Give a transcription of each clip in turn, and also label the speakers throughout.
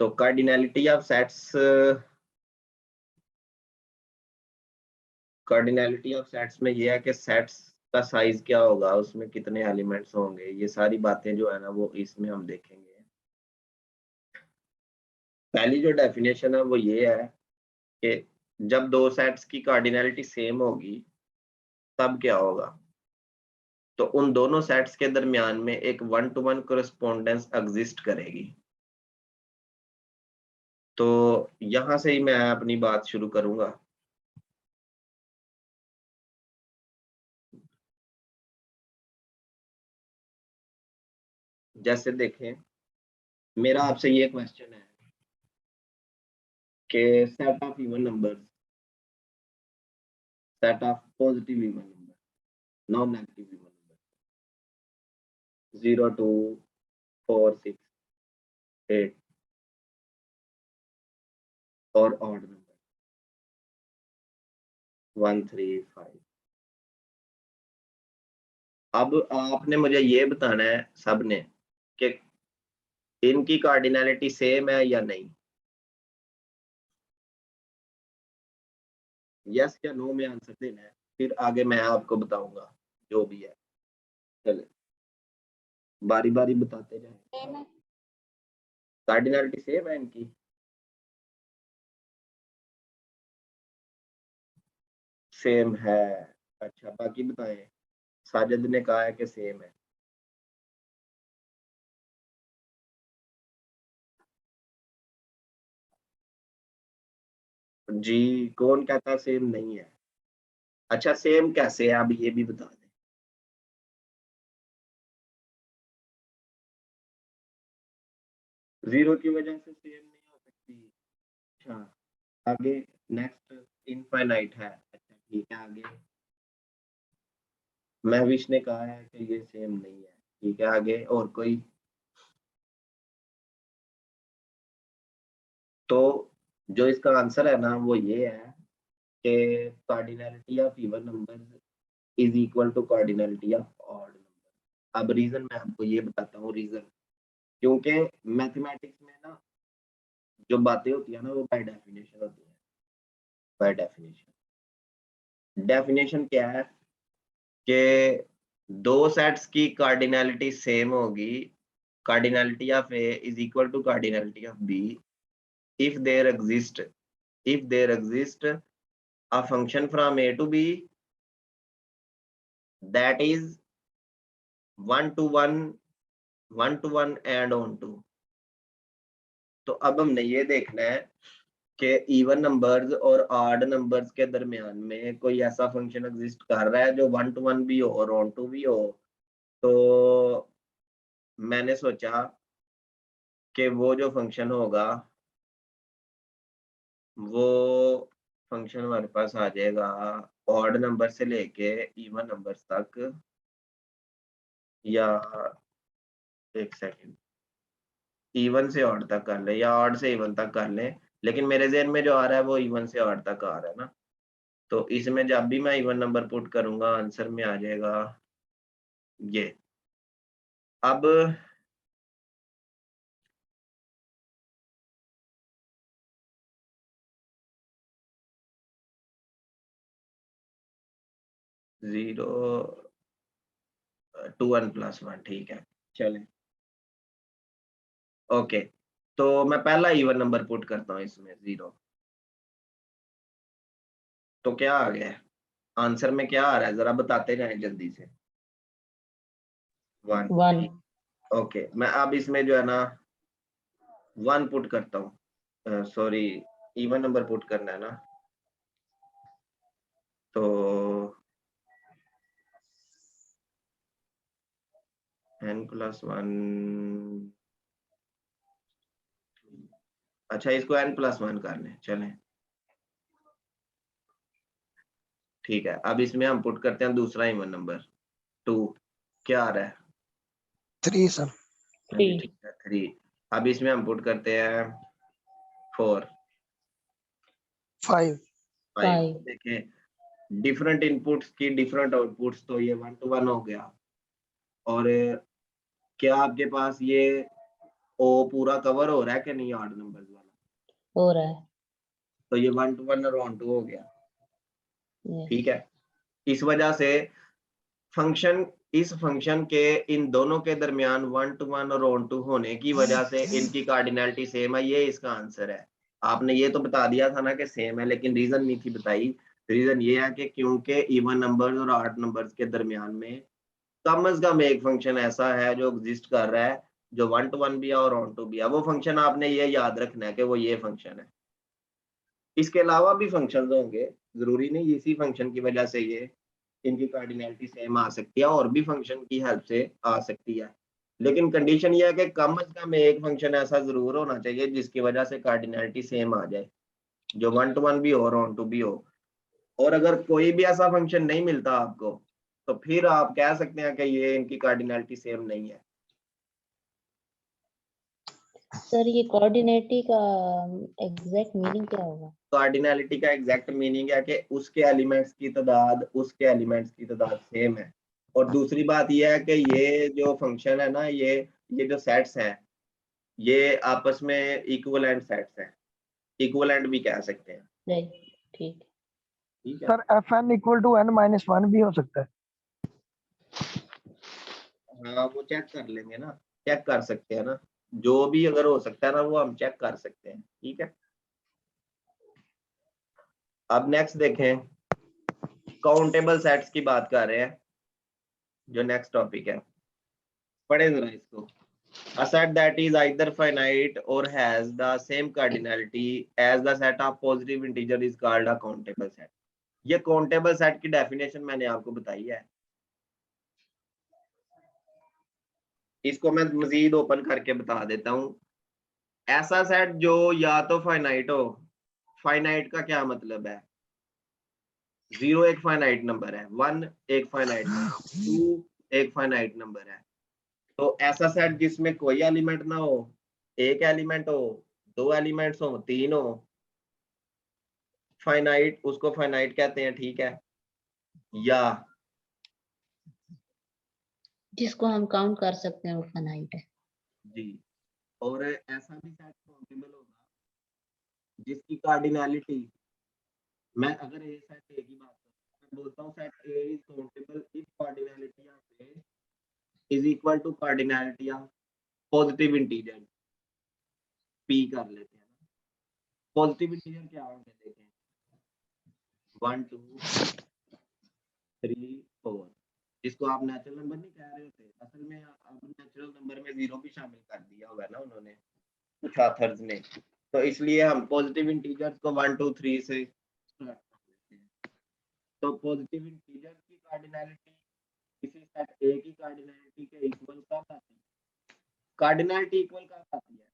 Speaker 1: तो cardinality of sets में ये है कि सेट्स का साइज क्या होगा, उसमें कितने एलिमेंट्स होंगे, ये सारी बातें जो है ना वो इसमें हम देखेंगे। पहली जो डेफिनेशन है वो ये है कि जब दो सेट्स की कार्डिनैलिटी सेम होगी तब क्या होगा। तो उन दोनों सेट्स के दरमियान में एक 1-to-1 कोरेस्पोंडेंस एग्जिस्ट करेगी। तो यहां से ही मैं अपनी बात शुरू करूंगा। जैसे देखें, मेरा आपसे ये क्वेश्चन है कि set of even numbers, set of positive even number, non negative even number 0, 2, 4, 6, 8 और ऑड नंबर 1, 3, 5। अब आपने मुझे ये बताना है सबने कि इनकी कार्डिनैलिटी सेम है या नहीं। यस या नो में आंसर देना है, फिर आगे मैं आपको बताऊंगा जो भी है। चले बारी बारी बताते जाए। कार्डिनैलिटी सेम है इनकी। सेम है। अच्छा, बाकी बताएं। साजिद ने कहा है कि सेम है। जी, कौन कहता सेम नहीं है। अच्छा, सेम कैसे है अब ये भी बता दें। जीरो की वजह से सेम नहीं हो सकती। अच्छा, आगे नेक्स्ट इनफाइनाइट है। अच्छा ठीक है, आगे महविश ने कहा है कि ये सेम नहीं है। ठीक है, आगे और कोई। तो जो इसका आंसर है ना वो ये है कि cardinality of even number is equal to cardinality of odd number. अब रीजन मैं आपको ये बताता हूँ रीजन, क्योंकि मैथमेटिक्स में ना जो बातें होती है ना वो बाय डेफिनेशन होती है। बाय डेफिनेशन, डेफिनेशन क्या है कि दो सेट्स की कार्डिनैलिटी सेम होगी, cardinality of A is equal to cardinality of B if there exist a function from a to b that is 1 to 1 and on to। तो अब हमने ये देखना है कि इवन नंबर्स और ऑड नंबर्स के दरमियान में कोई ऐसा फंक्शन एग्जिस्ट कर रहा है जो 1-to-1 भी हो और ऑन टू भी हो। तो मैंने सोचा कि वो जो फंक्शन होगा वो फंक्शन हमारे पास आ जाएगा ऑड नंबर से लेके इवन नंबर्स तक, या एक सेकंड, इवन से ऑड तक कर ले या ऑड से इवन तक कर ले। लेकिन मेरे ज़हन में जो आ रहा है वो इवन से ऑड तक आ रहा है ना। तो इसमें जब भी मैं इवन नंबर पुट करूंगा आंसर में आ जाएगा ये। अब जीरो 2 1 + 1, ठीक है चले। ओके, तो मैं पहला इवन नंबर पुट करता हूँ इसमें 0। तो क्या आ गया है आंसर में, क्या आ रहा है जरा बताते जाएं जल्दी से। 1। ओके, मैं अब इसमें जो है ना 1 पुट करता हूँ। सॉरी, इवन नंबर पुट करना है ना। तो n+1, अच्छा इसको n+1 कर लें, चलें ठीक है। अब इसमें हम पुट करते हैं दूसरा इवन नंबर 2। क्या आ रहा है
Speaker 2: 3 सर।
Speaker 1: 3, ठीक है 3। अब इसमें हम पुट करते हैं 4
Speaker 2: 5
Speaker 1: 5। देखिए डिफरेंट इनपुट्स की डिफरेंट आउटपुट्स, तो ये 1-to-1 हो गया। और क्या आपके पास ये ओ पूरा कवर हो रहा है कि नहीं ऑड नंबर्स वाला?
Speaker 2: हो रहा है।
Speaker 1: तो ये 1 to 1 और 1 to हो गया,
Speaker 2: Yes.
Speaker 1: ठीक है। इस वजह से फंक्शन, इस फंक्शन के इन दोनों के दरमियान 1 to 1 और 1 to होने की वजह से इनकी कार्डिनलिटी सेम है, ये इसका आंसर है। आपने ये तो बता दिया था ना कि सेम है, लेकिन रीजन नहीं थी बताई। रीजन ये है कि क्योंकि इवन नंबर्स और ऑड नंबर्स के दरमियान में कम अज कम एक फंक्शन ऐसा है जो एग्जिस्ट कर रहा है, जो 1 to 1 भी है और 1 to भी है। वो फंक्शन आपने ये याद रखना है कि वो ये फंक्शन है। इसके अलावा भी फंक्शंस होंगे, जरूरी नहीं इसी फंक्शन की वजह से ये इनकी कार्डिनलिटी सेम आ सकती है, और भी फंक्शन की हेल्प से आ सकती है। लेकिन कंडीशन ये है कि कम से कम एक फंक्शन ऐसा जरूर होना चाहिए जिसकी वजह से कार्डिनलिटी सेम आ जाए, जो 1 to 1 भी हो और 1 to भी हो। और अगर कोई भी ऐसा फंक्शन नहीं मिलता आपको, तो फिर आप कह सकते हैं कि ये इनकी कार्डिनलिटी सेम नहीं है।
Speaker 2: सर ये कोऑर्डिनेटी का एग्जैक्ट मीनिंग क्या होगा?
Speaker 1: कार्डिनलिटी का एग्जैक्ट मीनिंग है कि उसके एलिमेंट्स की तादाद उसके एलिमेंट्स की तादाद सेम है। और दूसरी बात ये है कि ये जो फंक्शन है ना, ये जो सेट्स हैं, ये आपस में इक्विवेलेंट सेट्स हैं, इक्विवेलेंट भी कह सकते हैं।
Speaker 2: राइट, ठीक।
Speaker 1: ठीक है
Speaker 3: sir fn equal to n-1 भी हो सकता है।
Speaker 1: हाँ, वो चेक कर लेंगे ना, चेक कर सकते हैं ना, जो भी अगर हो सकता है ना वो हम चेक कर सकते हैं। ठीक है, अब नेक्स्ट देखें, काउंटेबल सेट्स की बात कर रहे हैं, जो नेक्स्ट टॉपिक है। पढ़े जरा इसको। A set that is either finite or has the same cardinality as the set of positive integer is called a countable set। ये countable set की डेफिनेशन मैंने आपको बताई है। इसको मैं मजीद ओपन करके बता देता हूँ। ऐसा सेट जो या तो फाइनाइट हो, फाइनाइट का क्या मतलब है? 0 एक फाइनाइट नंबर है, 1 एक फाइनाइट नंबर, 2 एक फाइनाइट नंबर है। तो ऐसा सेट जिसमें कोई एलिमेंट ना हो, एक एलिमेंट हो, 2 एलिमेंट्स हो, 3 हो, फाइनाइट, उसको फाइनाइट कहते हैं। ठीक है, या
Speaker 2: जिसको हम काउंट कर सकते हैं वो फाइनाइट है।
Speaker 1: जी। और ऐसा भी सेट काउंटेबल होगा जिसकी कार्डिनलिटी, मैं अगर ए सेट ए की बात करूं, मैं बोलता हूं set A is countable if cardinality of A is equal to cardinality of positive integer P कर लेते हैं। पॉजिटिव इंटीजर क्या होंगे देखें, 1 2 3 4, जिसको आप नेचुरल नंबर नहीं कह रहे होते, असल में अब नेचुरल नंबर में 0 भी शामिल कर दिया होगा ना उन्होंने, कुछ ऑथर्स ने। तो इसलिए हम पॉजिटिव इंटीजर्स को 1 2 3 से स्टार्ट कर देते हैं। तो पॉजिटिव इंटीजर्स की कार्डिनलिटी किसी सेट ए की कार्डिनलिटी के इक्वल कब आती है? कार्डिनलिटी इक्वल कब आती है?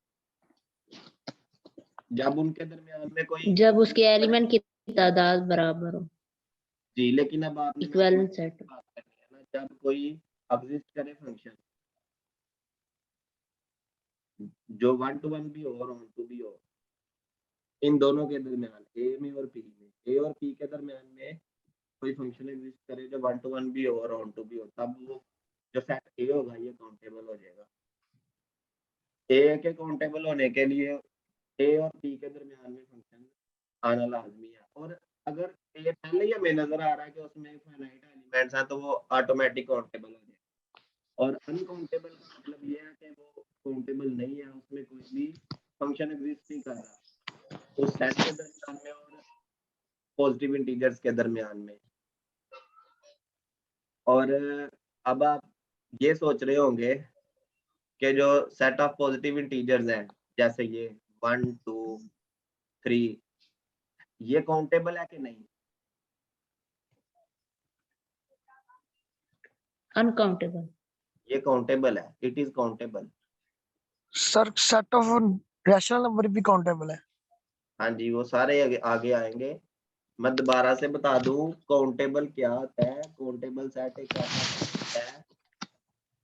Speaker 1: जब उनके दरमियान में कोई,
Speaker 2: जब उसके एलिमेंट की तादाद बराबर हो।
Speaker 1: जी, लेकिन अब आपने
Speaker 2: इक्विवेलेंट सेट।
Speaker 1: बात करनी है ना, जब कोई एग्जिस्ट करे फंक्शन जो 1 to 1 भी हो और 1 to भी हो, इन दोनों के दरमियान ए में और पी में, ए और पी के दरमियान में कोई फंक्शन एग्जिस्ट करे जो 1 to 1 भी हो और 1 to भी हो, तब वो जो सेट ए होगा ये काउंटेबल हो जाएगा। ए के काउंटेबल होने के लिए ए और पी के दरमियान में फंक्शन आना लाजमी है। और अगर ए पहले ही हमें नजर आ रहा है कि उसमें फाइनाइट एलिमेंट्स हैं, तो वो ऑटोमेटिक काउंटेबल हो जाएगा। और अनकाउंटेबल का मतलब ये है कि वो काउंटेबल नहीं है, उसमें कोई भी फंक्शन एग्जिस्ट नहीं कर रहा उस सेट के दरमियान में और पॉजिटिव इंटीजर्स के दरमियान में। और अब आप ये सोच रहे होंगे कि जो सेट ऑफ पॉजिटिव इंटीजर्स हैं, जैसे ये 1 2 3, ये काउंटेबल है कि नहीं?
Speaker 2: अनकाउंटेबल।
Speaker 1: ये काउंटेबल है, it is countable.
Speaker 3: Sir set of rational number भी काउंटेबल है।
Speaker 1: हाँ जी, वो सारे आगे आएंगे। मैं दोबारा से बता दूं काउंटेबल क्या होता है। काउंटेबल सेट एक ऐसा सेट है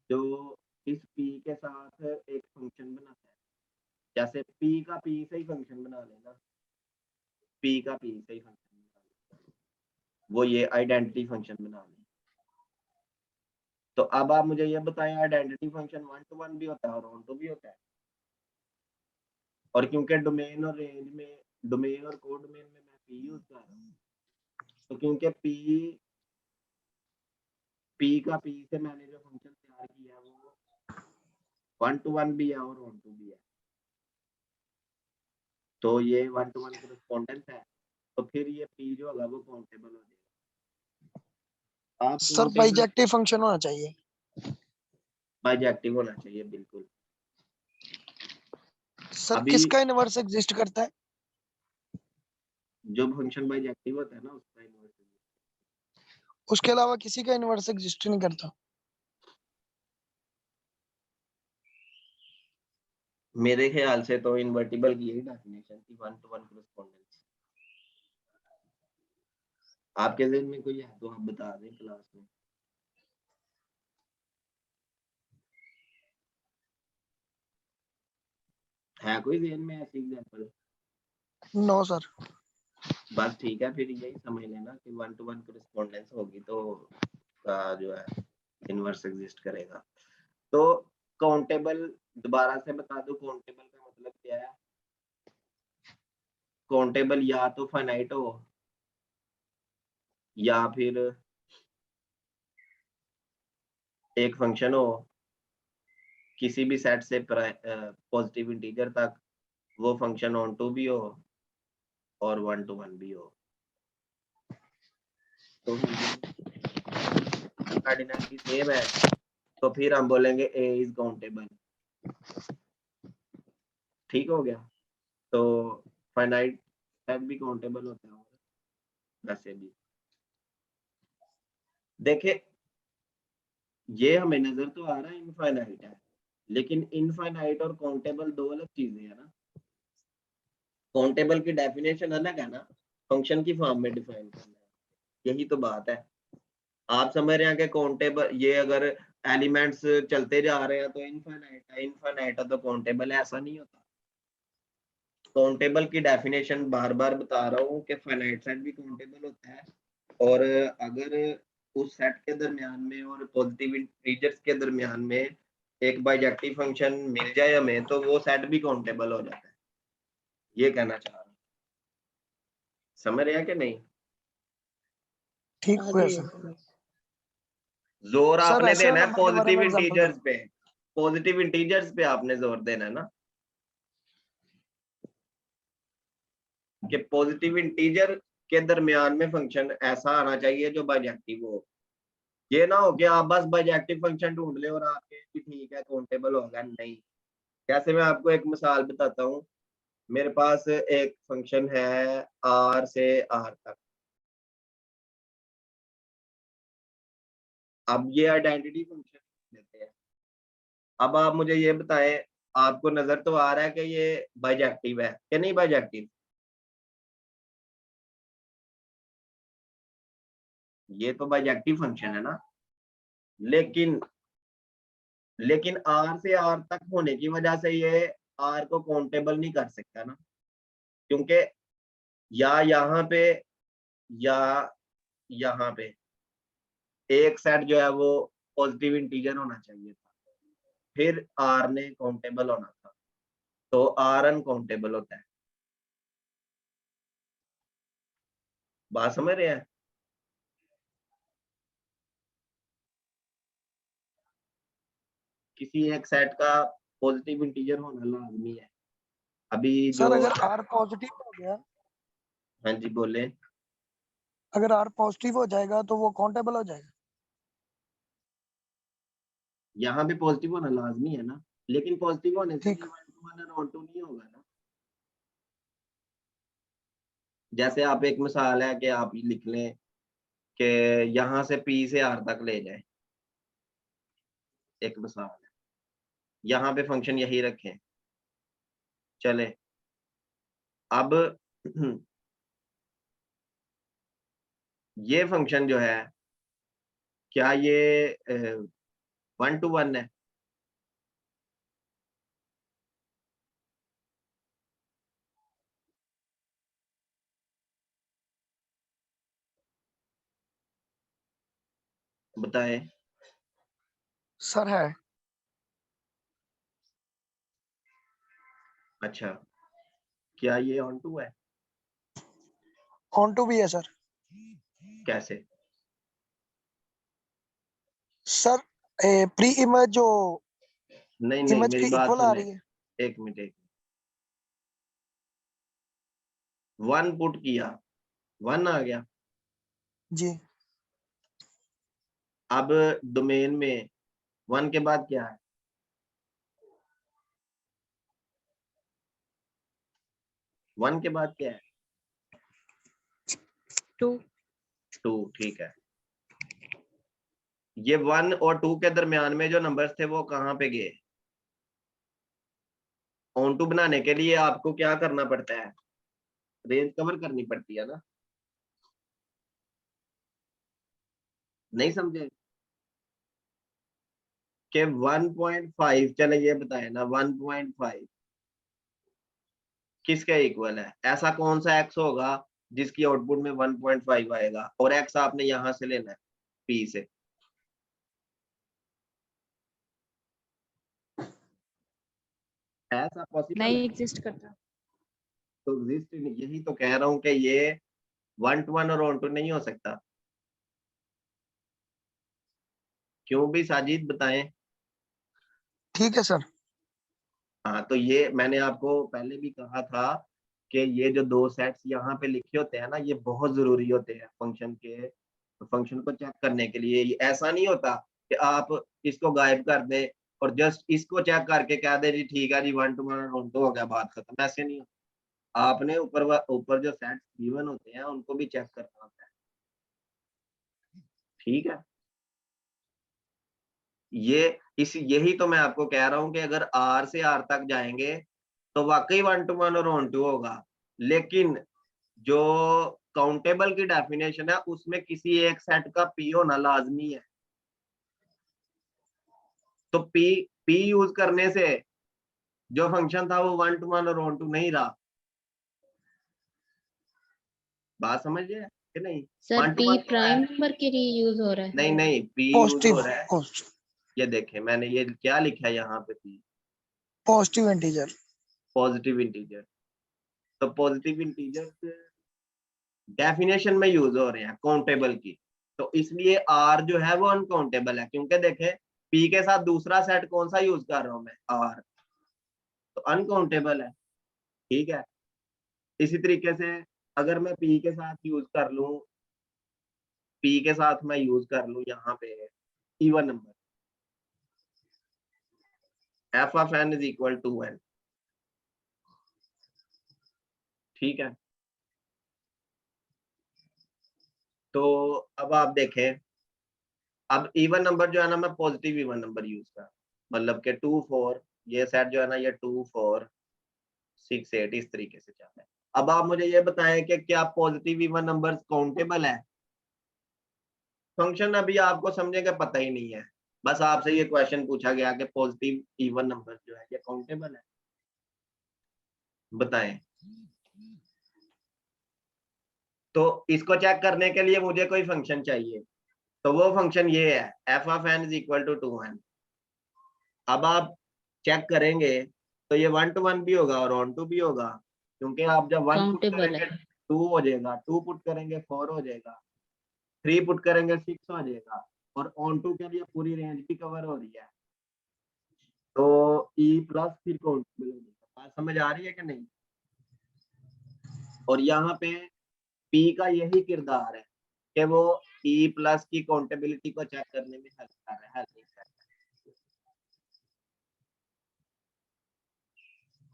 Speaker 1: जो इस पी के साथ एक फंक्शन बनाता है। जैसे पी का पी से ही फंक्शन बना लेना, पी का पी से ही फंक्शन बना लेना, वो ये आइडेंटिटी फंक्शन बना लें। तो अब आप मुझे ये बताएं, आइडेंटिटी फंक्शन 1 to 1 भी होता है और 1 to भी होता है? और क्योंकि डोमेन और रेंज में, डोमेन और कोडोमेन में मैं पी यूज कर रहा हूँ, तो क्योंकि पी का पी से मैंने जो फंक्शन तैयार किया है वो 1 to 1 भी है और 1 to भी है, तो ये 1 to 1 correspondence है, तो फिर ये पी जो होगा वो काउंटेबल हो जाएगा। आप
Speaker 3: सर
Speaker 1: काउंटेबल
Speaker 3: बाइजेक्टिव फंक्शन होना चाहिए।
Speaker 1: बाइजेक्टिव होना चाहिए बिल्कुल।
Speaker 3: सर
Speaker 1: अभी
Speaker 3: किसका इनवर्स एग्जिस्ट करता है?
Speaker 1: जो फंक्शन बाइजेक्टिव होता है ना उसका इनवर्स,
Speaker 3: उसके अलावा किसी का इनवर्स एग्जिस्ट नहीं करता।
Speaker 1: मेरे ख्याल से तो इन्वर्टिबल की यही डेफिनेशन थी, 1 to 1 correspondence। आपके ज़हन में कोई है तो आप बता दें क्लास में। है कोई ज़हन में ऐसी एग्जांपल?
Speaker 3: No sir.
Speaker 1: बस ठीक है, फिर यही समझ लेना कि 1 to 1 correspondence होगी तो जो है इनवर्स एग्जिस्ट करेगा। तो काउंटेबल दोबारा से बता दो, काउंटेबल का मतलब क्या है? काउंटेबल या तो फाइनाइट हो या फिर एक फंक्शन हो किसी भी सेट से पॉजिटिव इंटीजर तक, वो फंक्शन ऑन टू भी हो और 1 to 1 भी हो। तो कार्डिनलिटी सेम है, तो फिर हम बोलेंगे ए इज काउंटेबल। ठीक हो गया? तो फाइनाइट सेट भी काउंटेबल होता है वैसे भी। देखिए ये हमें नजर तो आ रहा है इनफाइनाइट है, लेकिन इनफाइनाइट और काउंटेबल दो अलग चीजें है ना। काउंटेबल की डेफिनेशन अलग है ना, फंक्शन की फॉर्म में डिफाइन करना है, यही तो बात है। आप समझ रहे हैं कि काउंटेबल ये अगर एलिमेंट्स चलते जा रहे हैं तो इनफाइनाइट है तो काउंटेबल है, ऐसा नहीं होता। काउंटेबल की डेफिनेशन बार बार बता रहा हूँ कि फाइनाइट सेट भी काउंटेबल होता है, और अगर उस सेट के दरमियान में और पॉजिटिव इंटीजर्स के दरमियान में एक बाइजेक्टिव फंक्शन मिल जाए हमें तो वो सेट भी काउंटेबल हो जाता है, ये कहना चाह रहा हूँ। समझ रहे हैं कि नहीं?
Speaker 3: ठीक
Speaker 2: आ
Speaker 3: हो गया
Speaker 2: गई है
Speaker 3: सर।
Speaker 2: समझ।
Speaker 1: जोर
Speaker 3: सर
Speaker 1: आपने
Speaker 3: रैशनल
Speaker 1: देना है
Speaker 3: नंबर के बारे
Speaker 1: पॉजिटिव
Speaker 3: में एग्जांपल दो।
Speaker 1: इंटीजर्स पे, पॉजिटिव इंटीजर्स पे आपने जोर देना है ना, कि पॉजिटिव इंटीजर के दरमियान में फंक्शन ऐसा आना चाहिए जो बाइजेक्टिव हो। ये ना हो कि आप बस बाइजेक्टिव फंक्शन ढूंढ ले और आपके कि ठीक है काउंटेबल होगा, नहीं। जैसे मैं आपको एक मिसाल बताता हूँ, मेरे पास एक फंक्शन है आर से आर तक। अब ये आइडेंटिटी फंक्शन लेते हैं। अब आप मुझे ये बताएं, आपको नजर तो आ रहा है कि ये बाइजेक्टिव है कि नहीं बाइजेक्टिव? ये तो बाइजेक्टिव फंक्शन है ना, लेकिन आर से आर तक होने की वजह से ये आर को काउंटेबल नहीं कर सकता ना, क्योंकि या यहाँ पे या यहाँ पे एक सेट जो है वो पॉजिटिव इंटीजर होना चाहिए था, फिर आर ने काउंटेबल होना था, तो आर अनकाउंटेबल होता है। बात समझ रहे हैं? किसी एक सेट का पॉजिटिव इंटीजर होना लाजमी है। अभी जो,
Speaker 3: सर अगर आर पॉजिटिव हो गया,
Speaker 1: हाँ जी बोले।
Speaker 3: अगर आर पॉजिटिव हो जाएगा तो वो काउंटेबल हो जाएगा।
Speaker 1: यहाँ पे पॉजिटिव होना लाजमी है ना, लेकिन पॉजिटिव होने से
Speaker 3: ठीक।
Speaker 1: ये 1 to 1 और 1 to नहीं होगा ना। जैसे आप एक मिसाल है कि आप लिख लें कि यहाँ से पी से आर तक ले जाए, एक मिसाल है, यहाँ पे फंक्शन यही रखें, चले। अब ये फंक्शन जो है, क्या ये 1 to 1 है? बताएं।
Speaker 3: सर है।
Speaker 1: अच्छा, क्या ये ऑन टू है?
Speaker 3: ऑन टू भी है सर।
Speaker 1: कैसे?
Speaker 3: सर प्री इमेज जो
Speaker 1: नहीं नहीं,
Speaker 3: इमेज
Speaker 1: मेरी
Speaker 3: की
Speaker 1: बात
Speaker 3: इक्वल आ
Speaker 1: सुने,
Speaker 3: रही है।
Speaker 1: एक मिनट। 1 पुट किया, 1 आ गया।
Speaker 3: जी।
Speaker 1: अब डोमेन में 1 के बाद क्या है? 1 के बाद क्या है?
Speaker 2: 2
Speaker 1: 2, ठीक है। ये 1 और 2 के दरमियान में जो नंबर्स थे वो कहाँ पे गए? ऑन टू बनाने के लिए आपको क्या करना पड़ता है? रेंज कवर करनी पड़ती है ना? नहीं समझे कि 1.5, चले ये बताए ना 1.5 किसके इक्वल है? ऐसा कौन सा एक्स होगा जिसकी आउटपुट में 1.5 आएगा, और एक्स आपने यहां से लेना है पी से। ऐसा पॉसिबल
Speaker 2: नहीं
Speaker 1: है?
Speaker 2: एग्जिस्ट करता।
Speaker 1: तो एग्जिस्ट, यही तो कह रहा हूं कि ये 1 to 1 और ऑन टू नहीं हो सकता। क्यों भी साजिद बताएं।
Speaker 3: ठीक है सर।
Speaker 1: हाँ, तो ये मैंने आपको पहले भी कहा था कि ये जो 2 सेट्स यहाँ पे लिखे होते हैं ना, ये बहुत जरूरी होते हैं फंक्शन को चेक करने के लिए। ये ऐसा नहीं होता कि आप इसको गायब कर दे और जस्ट इसको चेक करके कह दे जी ठीक है जी 1 to 1 और ऑन टू हो गया, बात खत्म। ऐसे नहीं होता। आपने ऊपर जो सेट्स गिवन होते हैं उनको भी चेक करना होता है। ठीक है, यही तो मैं आपको कह रहा हूं कि अगर आर से आर तक जाएंगे तो वाकई 1 to 1 और ऑन टू होगा, लेकिन जो काउंटेबल की डेफिनेशन है उसमें किसी एक सेट का पी होना लाजमी है। तो पी यूज करने से जो फंक्शन था वो 1 to 1 और ऑन टू नहीं रहा। बात समझिए कि नहीं?
Speaker 2: सर
Speaker 1: 1 to
Speaker 2: पी
Speaker 1: 1 तो है
Speaker 2: प्राइम नंबर के लिए यूज हो रहा है।
Speaker 1: नहीं नहीं, पी यूज हो
Speaker 3: पॉजिटिव
Speaker 1: रहा है।
Speaker 3: पॉजिटिव
Speaker 1: ये देखें मैंने ये क्या लिखा है यहाँ पे, P
Speaker 3: positive integer.
Speaker 1: Positive integer. तो पॉजिटिव इंटीजर डेफिनेशन में यूज हो रहे हैं काउंटेबल की, तो इसलिए आर जो है वो अनकाउंटेबल है, क्योंकि देखें पी के साथ दूसरा सेट कौन सा यूज कर रहा हूं मैं, आर, तो अनकाउंटेबल है। ठीक है, इसी तरीके से अगर मैं पी के साथ यूज कर लूं, पी के साथ मैं यूज कर लूं यहाँ पे even number F of N is equal to N. ठीक है, तो अब आप देखें, अब इवन नंबर जो है ना मैं पॉजिटिव इवन नंबर यूज कर, मतलब के 2 4, ये सेट जो है ना ये 2 4 6 8 इस तरीके से चलता है। अब आप मुझे ये बताएं कि क्या पॉजिटिव इवन नंबर्स काउंटेबल है? फंक्शन अभी आपको समझने का पता ही नहीं है, बस आपसे ये क्वेश्चन पूछा गया कि पॉजिटिव इवन नंबर जो है ये काउंटेबल है, बताएं। तो इसको चेक करने के लिए मुझे कोई फंक्शन चाहिए, तो वो फंक्शन ये है F of N is equal to 2n। अब आप चेक करेंगे तो ये 1 to 1 भी होगा और ऑन टू भी होगा, क्योंकि आप जब 1 पुट
Speaker 2: काउंटेबल
Speaker 1: करेंगे
Speaker 2: है।
Speaker 1: 2 हो जाएगा, 2 पुट करेंगे 4 हो जाएगा, 3 पुट करेंगे 6 हो जाएगा, और ऑन टू के लिए पूरी रेंज भी कवर हो रही है, तो ई प्लस फिर काउंटेबल हो जाएगा। बात समझ आ रही है कि नहीं? और यहाँ पे पी का यही किरदार है कि वो ई प्लस की काउंटेबिलिटी को चेक करने में हेल्प कर रहा है, हेल्प नहीं कर रहा है।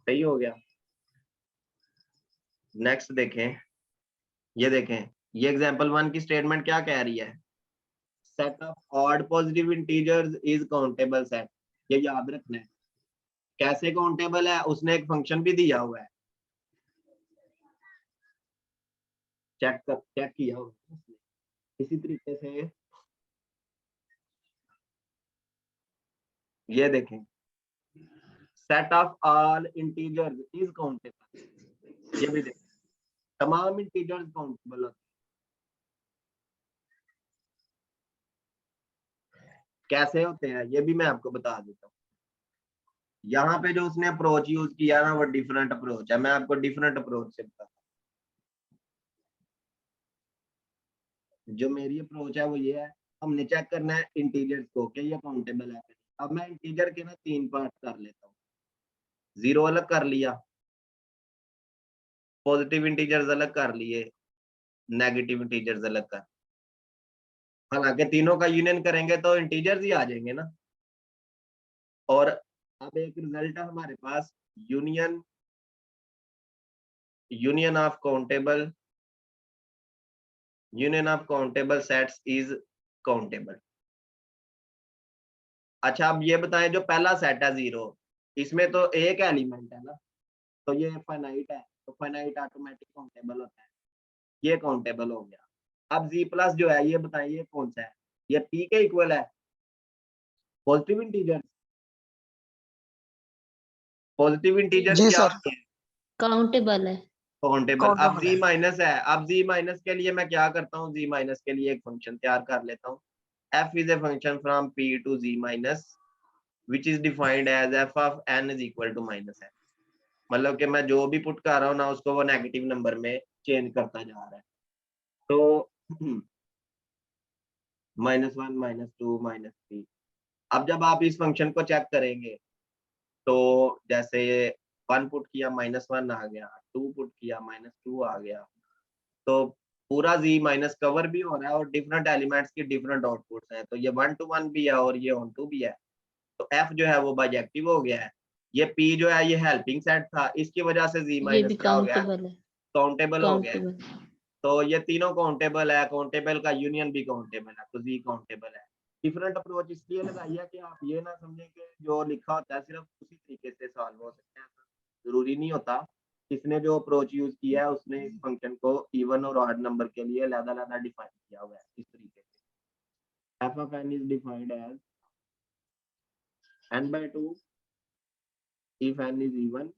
Speaker 1: सही हो गया। नेक्स्ट देखें, ये देखें, ये एग्जांपल 1 की स्टेटमेंट क्या कह रही है? Set of odd positive integers is countable set. ये याद रखना है। कैसे काउंटेबल है? उसने एक फंक्शन भी दिया हुआ है, चेक किया होगा उसने। इसी तरीके से ये देखें, set of all integers is countable. ये भी देखें, तमाम इंटीजर्स काउंटेबल होते हैं। कैसे होते हैं ये भी मैं आपको बता देता हूँ। यहाँ पे जो उसने अप्रोच यूज किया ना वो डिफरेंट अप्रोच है, मैं आपको डिफरेंट अप्रोच से बताता हूँ। जो मेरी अप्रोच है वो ये है, हमने चेक करना है इंटीजर्स को कि ये काउंटेबल है। अब मैं इंटीजर के ना 3 पार्ट कर लेता हूँ। जीरो अलग कर लिया, पॉजिटिव इंटीजर्स अलग कर लिए, नेगेटिव इंटीजर्स अलग कर। हालांकि तीनों का यूनियन करेंगे तो इंटीजर्स ही आ जाएंगे ना। और अब एक रिजल्ट है हमारे पास, union of countable sets is countable. अच्छा अब ये बताएं, जो पहला सेट है 0, इसमें तो एक एलिमेंट है ना, तो ये फाइनाइट है, तो फाइनाइट ऑटोमेटिक काउंटेबल होता है, ये काउंटेबल हो गया। अब जी प्लस जो है, ये बताइए ये कौन सा है, ये पी के इक्वल है, पॉजिटिव इंटीजर। पॉजिटिव इंटीजर
Speaker 3: जी
Speaker 1: क्या
Speaker 3: सर,
Speaker 1: है?
Speaker 2: काउंटेबल है।
Speaker 1: काउंटेबल। अब
Speaker 3: काउंटेबल
Speaker 1: जी
Speaker 3: है।
Speaker 1: माइनस है, अब जी माइनस के लिए मैं क्या करता हूँ, जी माइनस के लिए एक फंक्शन तैयार कर लेता हूँ। f is a function from p to z minus which is defined as f of n is equal to minus n। मतलब कि मैं जो भी पुट कर रहा हूँ ना, उसको वो नेगेटिव नंबर में चेंज करता जा रहा है। तो -1 -2 -3। अब जब आप इस फंक्शन को चेक करेंगे तो जैसे 1 पुट किया -1 आ गया, 2 पुट किया -2 आ गया, तो पूरा z माइनस कवर भी हो रहा है और डिफरेंट एलिमेंट्स की डिफरेंट आउटपुट्स हैं, तो ये 1 to 1 भी है और ये 1 to भी है। तो f जो है वो बाइजेक्टिव हो गया है। ये p जो है ये हेल्पिंग सेट था, इसकी वजह से z
Speaker 2: ये
Speaker 1: माइनस
Speaker 2: भी
Speaker 1: क्या हो गया,
Speaker 2: काउंटेबल है।
Speaker 1: काउंटेबल हो गया है।
Speaker 2: काउंटेबल।
Speaker 1: तो ये तीनों काउंटेबल है, काउंटेबल का यूनियन भी काउंटेबल है, तो z काउंटेबल है। डिफरेंट अप्रोच इसलिए लगाई है कि आप ये ना समझें कि जो लिखा होता है सिर्फ उसी तरीके से सॉल्व हो सकता है, जरूरी नहीं होता। इसने जो अप्रोच यूज किया है उसने इस फंक्शन को इवन और ऑड नंबर के लिए अलग-अलग डिफाइन किया हुआ है इस तरीके से। f of n is defined as n/2 if n is even,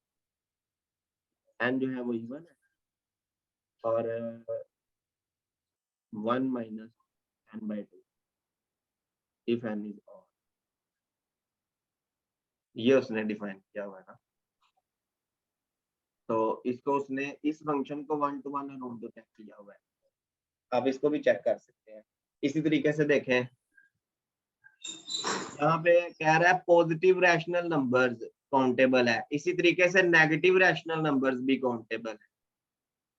Speaker 1: n जो है वो इवन है, और 1 minus n/2 if n is odd। ये उसने डिफाइन किया हुआ है ना। तो इसको उसने इस फंक्शन को 1 to 1 और 1 to चेक किया हुआ है। आप इसको भी चेक कर सकते हैं इसी तरीके से। देखें यहाँ पे कह रहा है पॉजिटिव रैशनल नंबर्स काउंटेबल है, इसी तरीके से नेगेटिव रैशनल नंबर्स भी काउंटेबल है,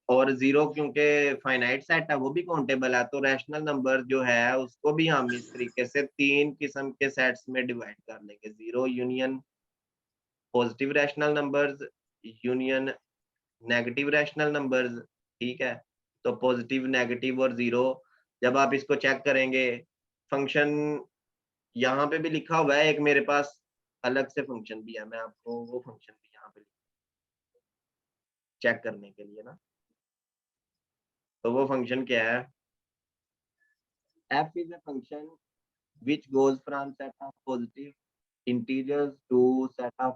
Speaker 1: और 0 क्योंकि फाइनाइट सेट है वो भी काउंटेबल है। तो रैशनल नंबर जो है उसको भी हम इस तरीके से 3 किस्म के सेट्स में डिवाइड कर लेंगे, 0 union positive rational numbers, union negative rational numbers. ठीक है, तो पॉजिटिव, नेगेटिव और 0। जब आप इसको चेक करेंगे, फंक्शन यहाँ पे भी लिखा हुआ है, एक मेरे पास अलग से फंक्शन भी है, मैं आपको वो फंक्शन भी यहाँ पे चेक करने के लिए ना। तो वो फंक्शन क्या है, f is a function which goes from set of positive integers to set of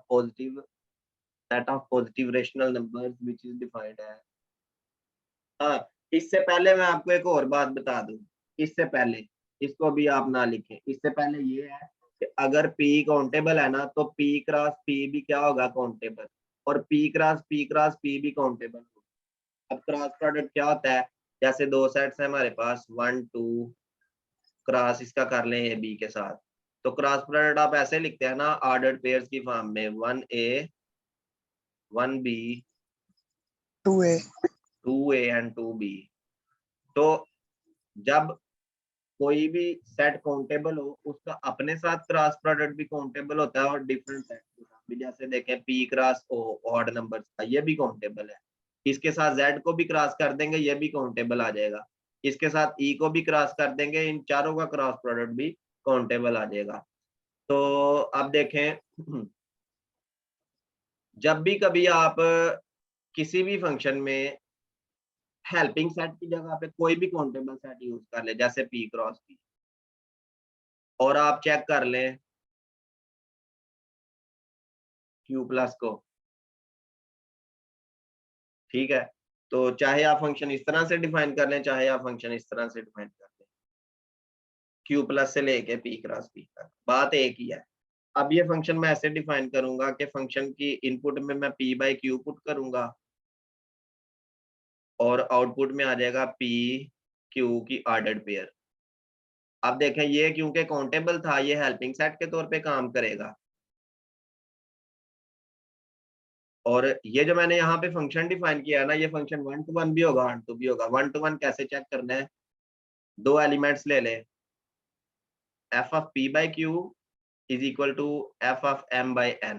Speaker 1: positive rational numbers which is defined as। हाँ, इससे पहले मैं आपको एक और बात बता दूं, इससे पहले इसको भी आप ना लिखें, इससे पहले ये है कि अगर p काउंटेबल है ना तो p क्रॉस p भी क्या होगा, काउंटेबल, और p क्रॉस p भी काउंटेबल होगा। अब क्रॉस प्रोडक्ट क्या होता है, जैसे दो सेट्स है हमारे पास 1 2, क्रॉस इसका कर लें ए बी के साथ, तो क्रॉस प्रोडक्ट आप ऐसे लिखते हैं ना ऑर्डर्ड पेयर्स की फॉर्म में, 1a 1b
Speaker 3: 2a
Speaker 1: 2a and 2b। तो जब कोई भी सेट काउंटेबल हो उसका अपने साथ क्रॉस प्रोडक्ट भी काउंटेबल होता है और डिफरेंट सेट के साथ भी। जैसे देखें p cross o odd numbers का, ये भी काउंटेबल है। इसके साथ z को भी क्रॉस कर देंगे, ये भी काउंटेबल आ जाएगा। इसके साथ e को भी क्रॉस कर देंगे, इन चारों का क्रॉस प्रोडक्ट भी काउंटेबल आ जाएगा। तो अब देखें, जब भी कभी आप किसी भी फंक्शन में हेल्पिंग सेट की जगह पे कोई भी काउंटेबल सेट यूज कर ले, जैसे p क्रॉस p, और आप चेक कर लें q प्लस को, ठीक है, तो चाहे आप फंक्शन इस तरह से डिफाइन कर लें, चाहे आप फंक्शन इस तरह से डिफाइन कर लें, q प्लस से लेके p क्रॉस p तक बात एक ही है। अब ये फंक्शन मैं ऐसे डिफाइन करूंगा कि फंक्शन की इनपुट में मैं p बाई क्यू पुट करूंगा और आउटपुट में आ जाएगा p q की ऑर्डर्ड पेयर। अब देखें ये क्योंकि काउंटेबल था, ये हेल्पिंग सेट के तौर पे काम करेगा। और ये जो मैंने यहाँ पे फंक्शन डिफाइन किया है ना, ये फंक्शन 1 to 1 भी होगा, 1 to भी होगा। 1 to 1 कैसे चेक करना है, दो एलिमेंट्स ले लें, f of p by q is equal to f of m by n।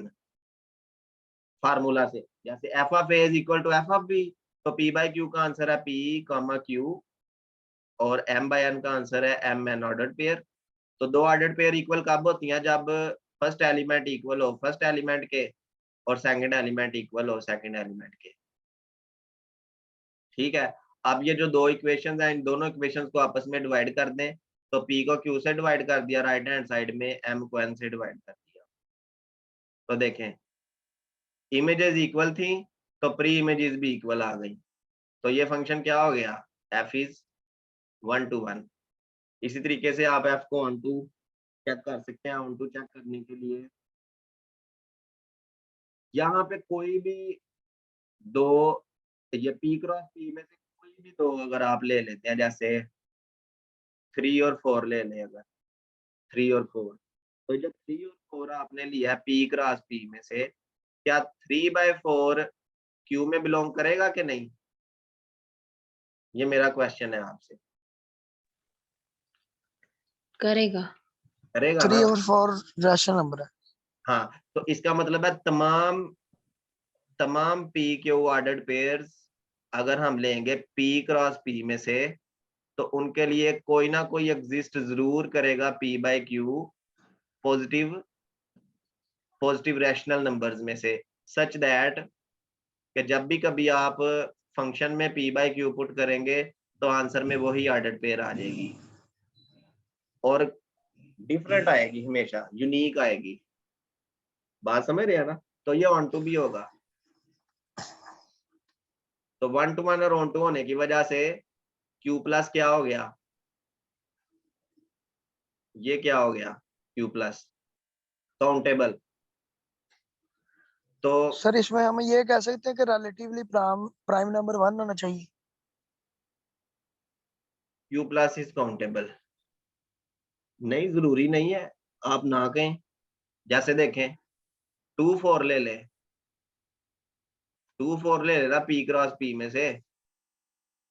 Speaker 1: Formula से जैसे f of a is equal to f of b, तो p by q का आंसर है p, q और m by n का answer है m n ordered pair. तो दो ऑर्डर्ड पेयर इक्वल कब होती हैं, जब फर्स्ट एलिमेंट इक्वल हो फर्स्ट एलिमेंट के और सेकंड एलिमेंट इक्वल हो सेकंड एलिमेंट के। ठीक है, अब ये जो दो इक्वेशंस हैं, इन दोनों इक्वेशंस को आपस में डिवाइड कर दें। तो p को q से डिवाइड कर दिया राइट हैंड साइड में, m को n से डिवाइड कर दिया। तो देखें इमेजेस इक्वल थी तो प्री इमेजेस भी इक्वल आ गई। तो ये फंक्शन क्या हो गया, f इज 1 to 1। इसी तरीके से आप f को ऑन टू चेक कर सकते हैं। ऑन टू चेक करने के लिए यहाँ पे कोई भी दो, ये p क्रॉस p में से कोई भी दो अगर आप ले लेते हैं, जैसे 3 और 4 ले लें, अगर 3 और 4, तो जब 3 और 4 आपने लिया है p क्रॉस p में से, क्या 3/4 q में बिलोंग करेगा कि नहीं? ये मेरा क्वेश्चन है आपसे।
Speaker 2: करेगा।
Speaker 1: करेगा
Speaker 3: 3
Speaker 1: ना?
Speaker 3: और 4 रैशनल नंबर है।
Speaker 1: हाँ, तो इसका मतलब है तमाम p क्यू ऑर्डर्ड पेयर्स अगर हम लेंगे p क्रॉस p में से, तो उनके लिए कोई ना कोई एग्जिस्ट जरूर करेगा p by Q positive rational numbers में से, सच दैट कि जब भी कभी आप फंक्शन में p बाई क्यू पुट करेंगे तो आंसर में वही ऑर्डर्ड पेयर आ जाएगी और डिफरेंट आएगी, हमेशा यूनिक आएगी। बात समझ रहे हैं ना? तो ये ऑन टू भी होगा। तो 1 to 1 और ऑन टू होने की वजह से q प्लस क्या हो गया, ये क्या हो गया, q प्लस काउंटेबल। तो
Speaker 3: सर इसमें हम ये कह सकते हैं कि रिलेटिवली प्राइम नंबर 1 होना चाहिए।
Speaker 1: q प्लस इज काउंटेबल, नहीं जरूरी नहीं है, आप ना कहें। जैसे देखें 2 4 ले ले, 2 4 ले लेना p क्रॉस p में से,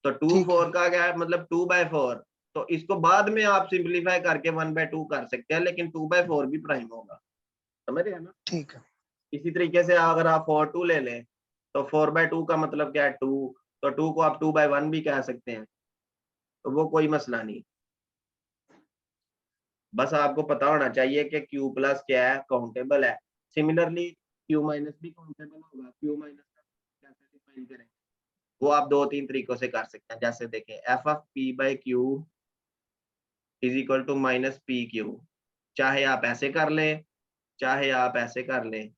Speaker 1: तो 2
Speaker 3: ठीक
Speaker 1: 4
Speaker 3: है।
Speaker 1: का क्या है मतलब 2/4। तो इसको बाद में आप सिंपलीफाई करके 1/2 कर सकते हैं, लेकिन 2/4 भी प्राइम होगा। समझ रहे हैं ना?
Speaker 3: ठीक है।
Speaker 1: इसी तरीके से अगर आप 4/2 ले लें, तो 4/2 का मतलब क्या है, 2। तो 2 को आप 2/1 भी कह सकते हैं, तो वो कोई मसला नहीं। बस आपको पता होना चाहिए कि q प्लस क्या है, काउंटेबल है। सिमिलरली q माइनस भी काउंटेबल होगा। q माइनस कैसे डिफाइन करें, वो आप 2-3 तरीकों से कर सकते हैं। जैसे देखें f of p by q is equal to minus P Q. चाहे आप ऐसे कर लें, चाहे आप ऐसे कर लें,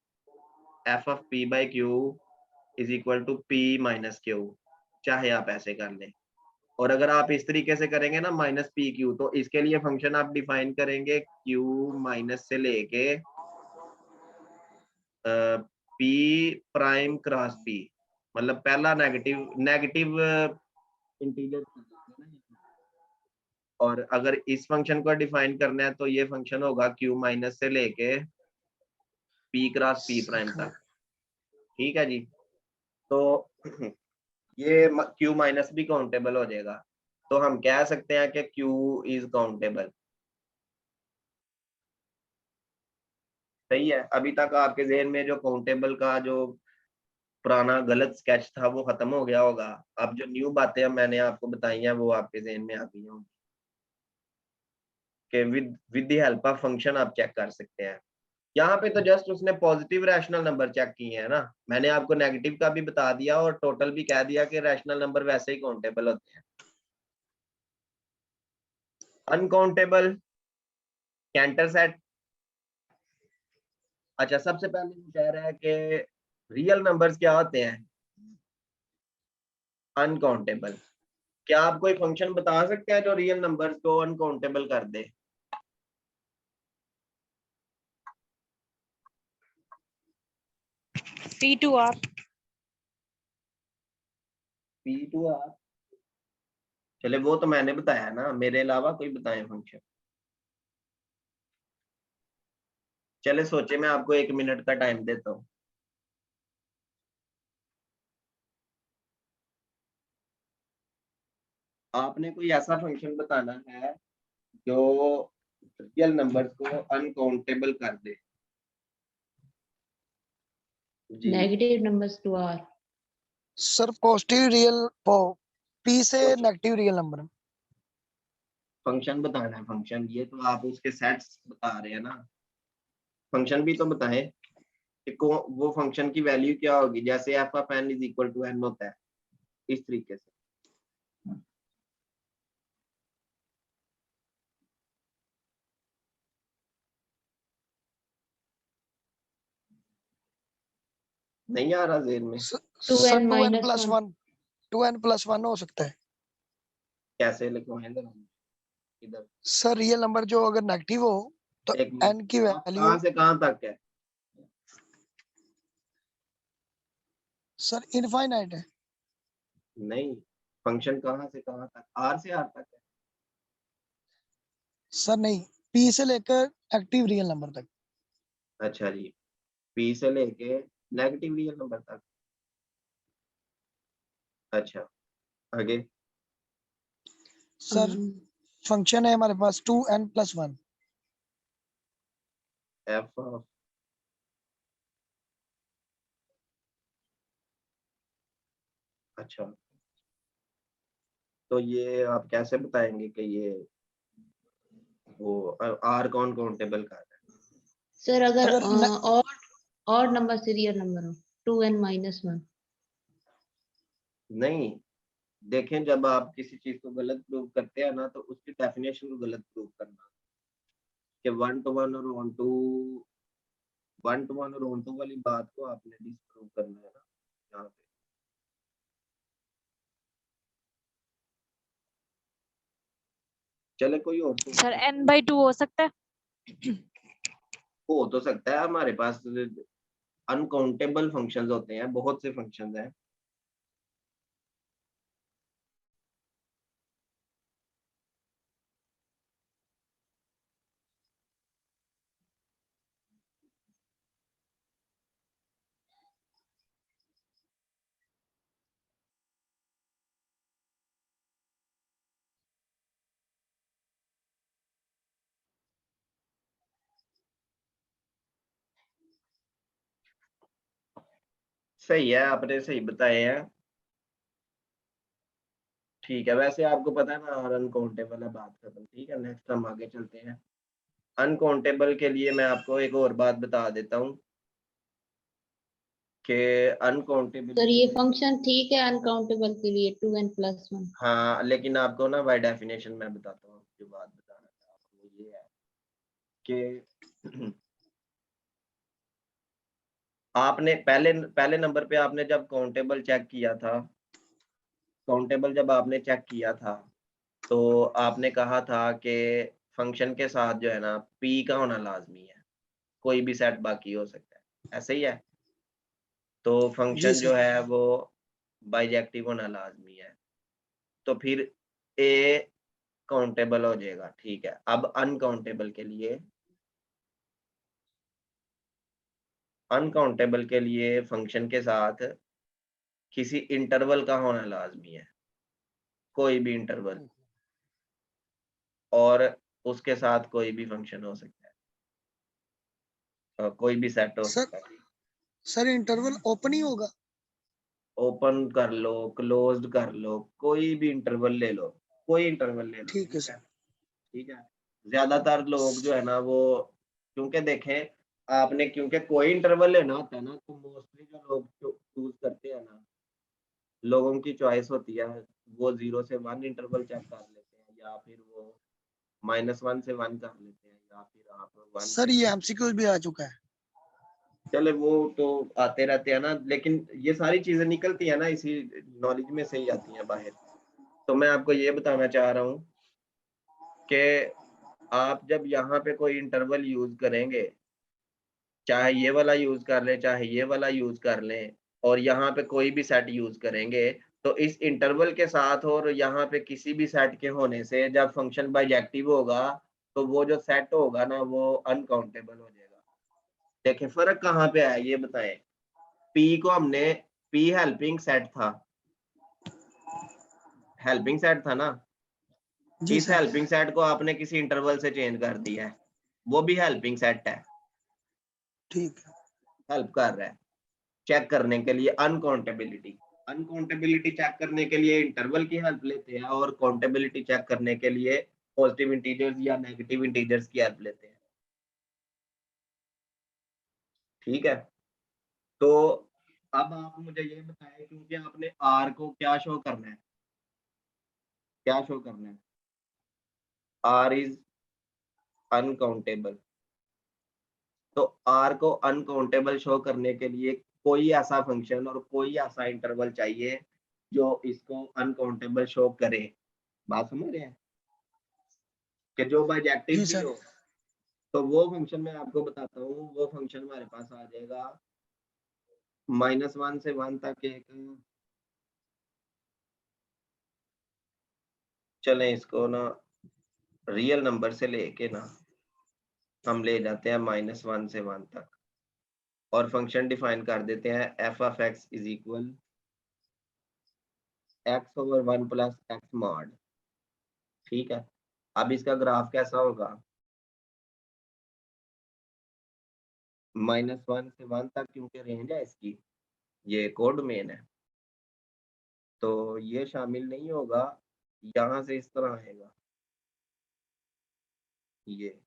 Speaker 1: f of p by q is equal to p minus Q, चाहे आप ऐसे कर लें। और अगर आप इस तरीके से करेंगे ना माइनस पी क्यू, तो इसके लिए फंक्शन आप डिफाइन करेंगे q माइनस से लेके p प्राइम क्रॉस p, मतलब पहला नेगेटिव इंटीजर। और अगर इस फंक्शन को डिफाइन करना है तो ये फंक्शन होगा q माइनस से लेके p क्रॉस p प्राइम तक। ठीक है जी, तो ये q माइनस भी काउंटेबल हो जाएगा। तो हम कह सकते हैं कि q इज काउंटेबल। सही है, अभी तक आपके जहन में जो काउंटेबल का जो पुराना गलत स्केच था वो खत्म हो गया होगा। अब जो न्यू बातें मैंने आपको बताई हैं वो आपके जहन में आ गई होंगी कि with the help of function आप चेक कर सकते हैं। यहाँ पे तो जस्ट उसने पॉजिटिव रैशनल नंबर चेक किए हैं ना, मैंने आपको नेगेटिव का भी बता दिया और टोटल भी कह दिया कि रैशनल नंबर वैसे ही काउंटेबल होते हैं। Uncountable Cantor set. अच्छा, सबसे पहले वो कह रहा है कि रियल नंबर्स क्या होते हैं, अनकाउंटेबल। क्या आप कोई फंक्शन बता सकते हैं जो रियल नंबर्स को अनकाउंटेबल कर दे?
Speaker 4: P2R.
Speaker 1: P2R, चले वो तो मैंने बताया ना, मेरे अलावा कोई बताए फंक्शन। चले सोचे, मैं आपको 1 मिनट का टाइम देता हूँ। आपने कोई ऐसा फंक्शन बताना है जो रियल नंबर्स को अनकाउंटेबल कर दे। G
Speaker 2: negative numbers to R.
Speaker 3: Sir positive real P से नेगेटिव रियल नंबर।
Speaker 1: फंक्शन बताना है, फंक्शन। ये तो आप उसके सेट्स बता रहे हैं ना, फंक्शन भी तो बताएं कि वो फंक्शन की वैल्यू क्या होगी। जैसे F of N is equal to N होता है, इस तरीके से। नहीं आ रहा जेन में?
Speaker 3: Sir
Speaker 2: 2n
Speaker 3: 2n
Speaker 2: minus
Speaker 3: plus
Speaker 2: 1।
Speaker 3: 1 2n plus 1 हो सकता है।
Speaker 1: कैसे लिखवाएं इधर? इधर
Speaker 3: सर रियल नंबर जो अगर नेगेटिव हो तो
Speaker 1: एक मिनट,
Speaker 3: n की वैल्यू
Speaker 1: कहाँ से कहाँ तक है?
Speaker 3: सर इनफाइनाइट है।
Speaker 1: नहीं, फंक्शन कहाँ से कहाँ तक? आर से आर तक है।
Speaker 3: सर नहीं, p से लेकर एक्टिव रियल नंबर तक।
Speaker 1: अच्छा जी, पी से लेके नेगेटिव रियल नंबर तक। अच्छा, आगे।
Speaker 3: सर फंक्शन है हमारे पास 2n प्लस 1।
Speaker 1: एफ ऑफ अच्छा, तो ये आप कैसे बताएंगे कि ये वो आर कौन काउंटेबल कर रहा है?
Speaker 2: सर अगर
Speaker 3: अगर
Speaker 2: और नंबर से रियल नंबर हो 2n minus 1।
Speaker 1: नहीं, देखें, जब आप किसी चीज को गलत प्रूव करते हैं ना, तो उसकी डेफिनेशन को गलत प्रूव करना, कि 1 to 1 और 1 to 1 वाली बात को आपने डिस्प्रूव करना है ना यहाँ पे। चले कोई और
Speaker 4: सर n/2 हो सकता है।
Speaker 1: हो तो सकता है। हमारे पास अनकाउंटेबल फंक्शंस होते हैं, बहुत से फंक्शंस हैं। सही है, आपने सही बताए हैं। ठीक है, वैसे आपको पता है ना और अनकाउंटेबल है, बात खत्म। ठीक है, नेक्स्ट हम आगे चलते हैं। अनकाउंटेबल के लिए मैं आपको एक और बात बता देता हूँ कि अनकाउंटेबल
Speaker 2: सर ये फंक्शन ठीक है अनकाउंटेबल के लिए 2n plus 1।
Speaker 1: हाँ, लेकिन आपको ना बाय डेफिनेशन मैं बताता हूँ। जो बात बताना था आपको ये है कि आपने पहले नंबर पे आपने जब काउंटेबल चेक किया था, काउंटेबल जब आपने चेक किया था, तो आपने कहा था कि फंक्शन के साथ जो है ना पी का होना लाजमी है, कोई भी सेट बाकी हो सकता है, ऐसे ही है। तो
Speaker 3: जी
Speaker 1: फंक्शन जो
Speaker 3: सर।
Speaker 1: है वो बाइजेक्टिव होना लाजमी है, तो फिर ए काउंटेबल हो जाएगा। ठीक है, अब अनकाउंटेबल के लिए फंक्शन के साथ किसी इंटरवल का होना लाजमी है, कोई भी इंटरवल, और उसके साथ कोई भी फंक्शन हो सकता है, कोई भी सेट हो
Speaker 3: सर
Speaker 1: सकता है।
Speaker 3: सर इंटरवल ओपन ही होगा।
Speaker 1: ओपन कर लो, क्लोज्ड कर लो, कोई भी इंटरवल ले लो, कोई इंटरवल ले लो।
Speaker 3: ठीक है सर।
Speaker 1: ठीक है, ज्यादातर लोग जो है ना वो, क्योंकि देखें आपने, क्योंकि कोई इंटरवल लेना होता है ना, तो मोस्टली जो लोग चूज करते हैं ना, लोगों की चॉइस होती है, वो 0 से 1 इंटरवल चेक कर लेते हैं, या फिर वो -1 से 1 कर लेते हैं, या फिर आप 1
Speaker 3: सर
Speaker 1: से
Speaker 3: ये
Speaker 1: 2।
Speaker 3: एमसीक्यू भी आ चुका है।
Speaker 1: चले वो तो आते रहते हैं ना, लेकिन ये सारी चीजें निकलती है ना इसी नॉलेज में से ही आती हैं बाहर। तो मैं आपको ये बताना चाह रहा हूँ कि आप जब यहाँ पे कोई इंटरवल यूज करेंगे, चाहे ये वाला यूज कर ले, चाहे ये वाला यूज कर लें, और यहाँ पे कोई भी सेट यूज करेंगे तो इस इंटरवल के साथ और यहाँ पे किसी भी सेट के होने से जब फंक्शन बाइजेक्टिव होगा तो वो जो सेट होगा ना वो अनकाउंटेबल हो जाएगा। देखिए फर्क कहाँ पे है ये बताएं। पी को हमने पी हेल्पिंग सेट था, हेल्पिंग सेट था ना,
Speaker 3: जी
Speaker 1: इस
Speaker 3: सर।
Speaker 1: हेल्पिंग सेट को आपने किसी इंटरवल से चेंज कर दिया है, वो भी हेल्पिंग सेट है,
Speaker 3: ठीक है।
Speaker 1: हेल्प कर रहा है चेक करने के लिए अनकाउंटेबिलिटी। अनकाउंटेबिलिटी चेक करने के लिए इंटरवल की हेल्प लेते हैं और काउंटेबिलिटी चेक करने के लिए पॉजिटिव इंटीजर्स या नेगेटिव इंटीजर्स की हेल्प लेते हैं। ठीक है, तो अब आप मुझे ये बताएं, क्योंकि आपने आर को क्या शो करना है, क्या शो करना है, आर इज अनकाउंटेबल। तो आर को अनकाउंटेबल शो करने के लिए कोई ऐसा फंक्शन और कोई ऐसा इंटरवल चाहिए जो इसको अनकाउंटेबल शो करे। बात समझ रहे हैं कि जो बाइजेक्टिव
Speaker 3: जी
Speaker 1: भी
Speaker 3: सर।
Speaker 1: हो, तो वो फंक्शन मैं आपको बताता हूँ। वो फंक्शन हमारे पास आ जाएगा -1 से 1 तक एक, चलें इसको ना रियल नंबर से लेके ना हम ले जाते हैं -1 से 1 तक और फंक्शन डिफाइन कर देते हैं f of x is equal x/1 plus x mod. ठीक है, अब इसका ग्राफ कैसा होगा, -1 से 1 तक, क्योंकि रेंज है इसकी, ये कोड डोमेन है तो ये शामिल नहीं होगा। यहाँ से इस तरह आएगा ये।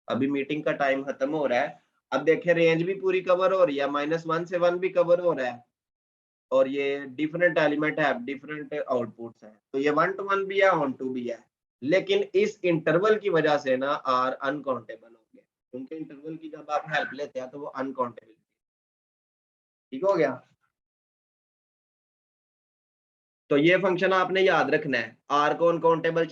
Speaker 1: अभी मीटिंग का टाइम खत्म हो रहा है। अब देखें रेंज भी पूरी कवर हो रही है, -1 से 1 भी कवर हो रहा है और ये डिफरेंट एलिमेंट है, डिफरेंट आउटपुट्स है, तो ये 1 to 1 भी है, ऑन टू भी है। लेकिन इस इंटरवल की वजह से ना आर अनकाउंटेबल हो गया, क्योंकि इंटरवल की जब आप हेल्प लेते हैं तो वो अनकाउंटेबल। ठीक हो गया, तो ये फंक्शन आपने याद रखना है, आर को अनकाउंटेबल